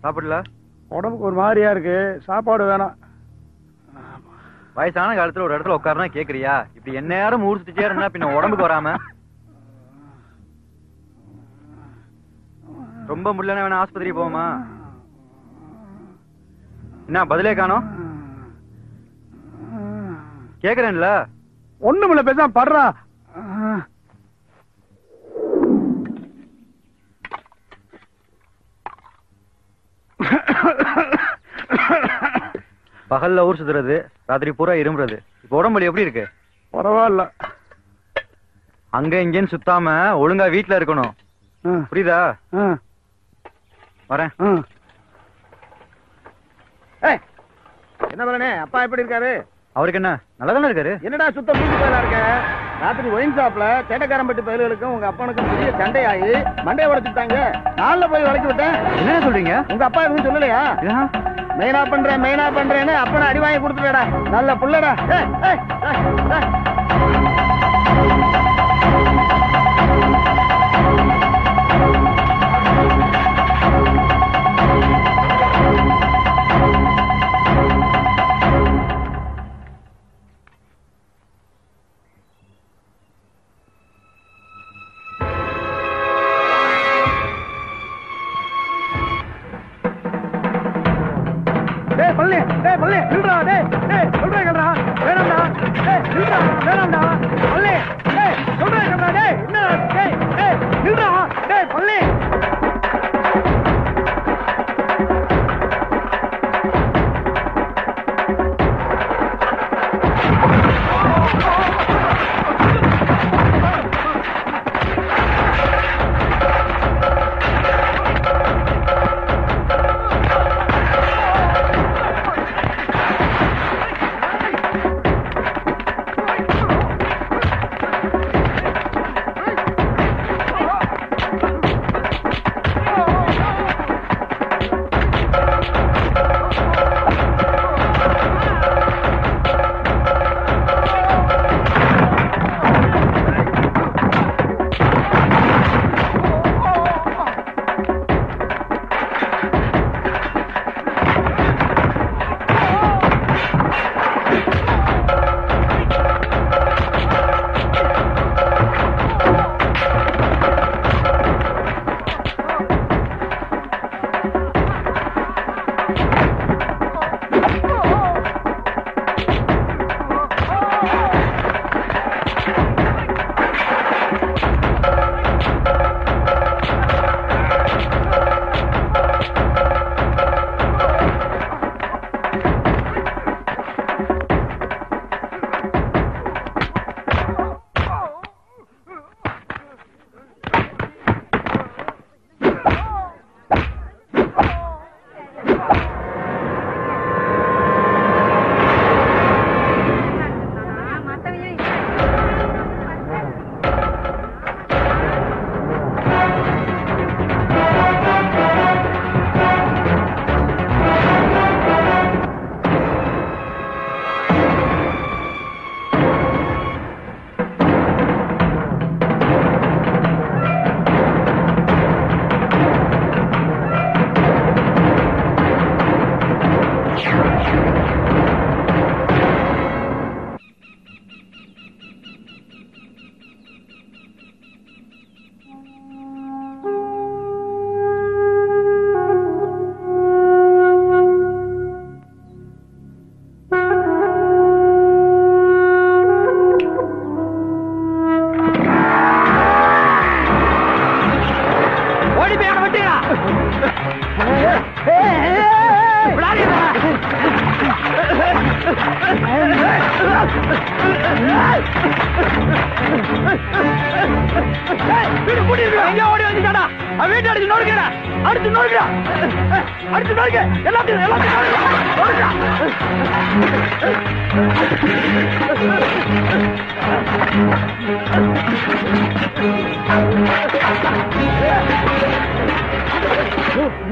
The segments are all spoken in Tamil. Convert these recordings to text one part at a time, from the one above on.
சாப்பிடல? உடம்புக்கு ஒரு மாதிரியா இருக்கு, சாப்பாடு வேணாம். வயசான காலத்துல ஒரு இடத்துல உட்காருனா கேக்குறியா? இப்படி என்ன நேரம் ஊர்த்துட்டே இருந்தா பின்ன உடம்புக்கு வராம. ரொம்ப முடியலன்னா வேணா ஆஸ்பத்திரி போவோமா? என்ன பதிலே காணோம்? கேக்குறேன்ல. ஒண்ணுமில்ல, பேசாம படுறா. பகல்ல ஊர் சுத்துறது, ராத்திரி பூரா இருமுறது. இப்ப உடம்பு எப்படி இருக்கு? பரவாயில்ல. அங்க இங்கன்னு சுத்தாம ஒழுங்கா வீட்டுல இருக்கணும், புரியுதா? வரேன். என்ன பண்ணே? அப்பா எப்படி இருக்காரு? அவருக்கு என்ன, நல்லதானே இருக்காரு. என்னடா சுத்தம் மூஞ்சி போயிலா இருக்க? ராத்திரி ஒயின் ஷாப்ல சேட்டக்காரம்பட்டி பயலுகளுக்கும் உங்க அப்பனுக்கும் பெரிய சண்டையாகி மண்டையை உடைச்சுட்டாங்க. நாள்ல போய் வளைச்சு விட்டேன். என்ன சொல்றீங்க? உங்க அப்பா எதுவும் சொல்லலையா? மெயினா பண்றேன்னு அப்பனை அடி வாங்கி கொடுத்துடா. நல்ல புள்ளடா.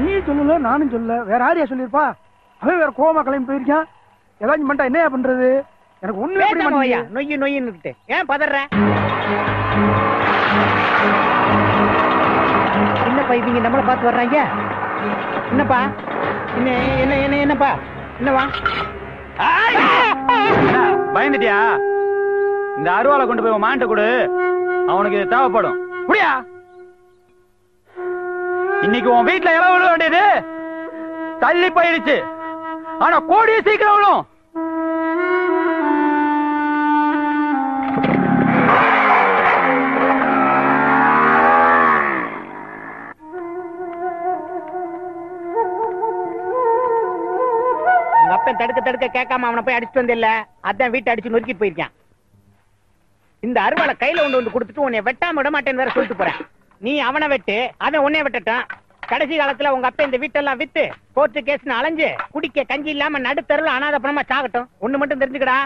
நீ சொல்லல, நானும் சொல்ல, வேற யாரையா சொல்லிருப்பா? அவன் வேற கோமா கிளம்பி போயிருக்கான். ஏதாச்சும் பண்ணிட்டா என்னையா பண்றது? எனக்கு ஒண்ணு நொய்யு நொய்யுன்னு ஏன் பதற? என்னப்பா இவங்க நம்மளை பார்த்து வர்றாங்க? என்னப்பா என்னப்பா என்னவா? பயந்துட்டியா? இந்த அருவாளை கொண்டு போய் மாண்ட கொடு, அவனுக்கு இது தேவைப்படும். புரியா? இன்னைக்கு உன் வீட்டுல இளவு விழ வேண்டியது தள்ளி போயிடுச்சு. ஆனா கோடிய சீக்கிரம் விழும். தடுக்க கேட்காம அவனை போய் அடிச்சுட்டு வந்தில்ல, அதான் வீட்டை அடிச்சு நொறுக்கி போயிருக்கான். இந்த அருவாளை கையில வந்து கொடுத்துட்டு உன்னை வெட்டாம விட மாட்டேன்னு வேற சொல்லிட்டு போறேன். நீ அவனை வெட்டு, அவன் உன்னை வெட்டட்டான். கடைசி காலத்துல உங்க அப்பா இந்த வீட்டெல்லாம் வித்து கோர்ட்டு கேஸ்னு அலைஞ்சு குடிக்க கஞ்சி இல்லாம நடுத்தருல அனாதை பணமா சாகட்டும். ஒண்ணு மட்டும் தெரிஞ்சுக்கடா,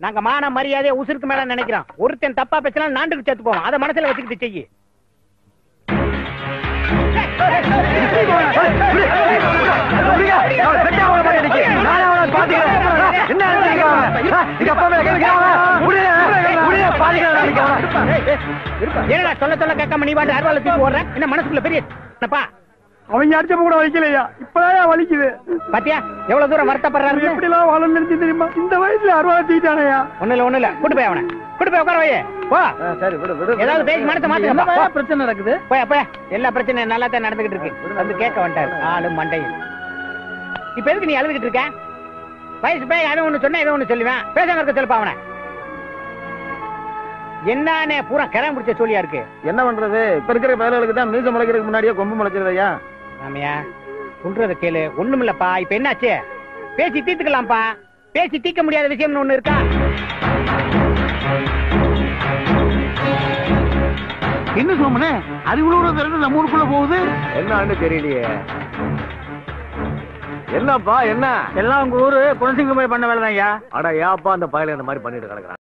நாங்க மான மரியாதையை உசுருக்கு மேல நினைக்கிறோம். ஒருத்தன் தப்பா பேசினா நாண்டுக்கு சேர்த்து போவோம். அதை மனசுல வச்சுக்கிட்டு செய்யி. சொல்ல சொல்ல கேட்காம நீ பாட்டு அருவாளை தூக்கி ஓடுற. என்ன மனசுக்குள்ள பெரிய அவங்க அடிச்சப்ப கூட வலிக்கலையா? இப்பதான் வலிக்குது. பாத்தியா எவ்வளவு தூரம் வருத்தப்படுறாரு? எப்படி எல்லாம் வாழ நினைச்சு தெரியுமா? இந்த வயசுல அருவாளை தூக்கிட்டானயா? ஒண்ணு இல்ல கூட்டு போய் அவனை கூட்டு போய் உட்கார வையே. போ. சரி விடு விடு. ஏதாவது பேசி மனசை மாத்துங்க. பிரச்சனை நடக்குது. போய் எல்லா பிரச்சனையும் நல்லா தான் நடந்துகிட்டு இருக்கு. வந்து கேட்க வந்துட்டாரு ஆளு மண்டையும். இப்ப எதுக்கு நீ அழுதுகிட்டு இருக்க? வயசு போய் அவன் ஒண்ணு சொன்ன, இவன் ஒண்ணு சொல்லுவேன். பேசாம இருக்க சொல்லுப்பா அவனை. என்னன்னு பூரா கிளம்ப பிடிச்ச சொல்லியா இருக்கு. என்ன பண்றது? இப்ப இருக்கிற பயலுக்கு தான் மீச முளைக்கிறதுக்கு முன்னாடியே கொம்பு முளைச்சிருதையா? ஆமையா சொல்றத கேளு. ஒண்ணும் இல்லப்பா. இப்ப என்னாச்சு? பேசி தீர்த்துக்கலாம்ப்பா. பேசி தீர்க்க முடியாத விஷயம்னு ஒண்ணு இருக்கா? என்ன சோமனே அது இவ்வளவு நம்ம ஊருக்குள்ள போகுது? என்னன்னு தெரியலையே. என்னப்பா என்ன? எல்லாம் உங்க ஊரு குணசிங்கம் பண்ண வேலைதான் ஐயா. அட ஏப்பா அந்த பயல இந்த மாதிரி பண்ணிட்டு கிடக்குறான்.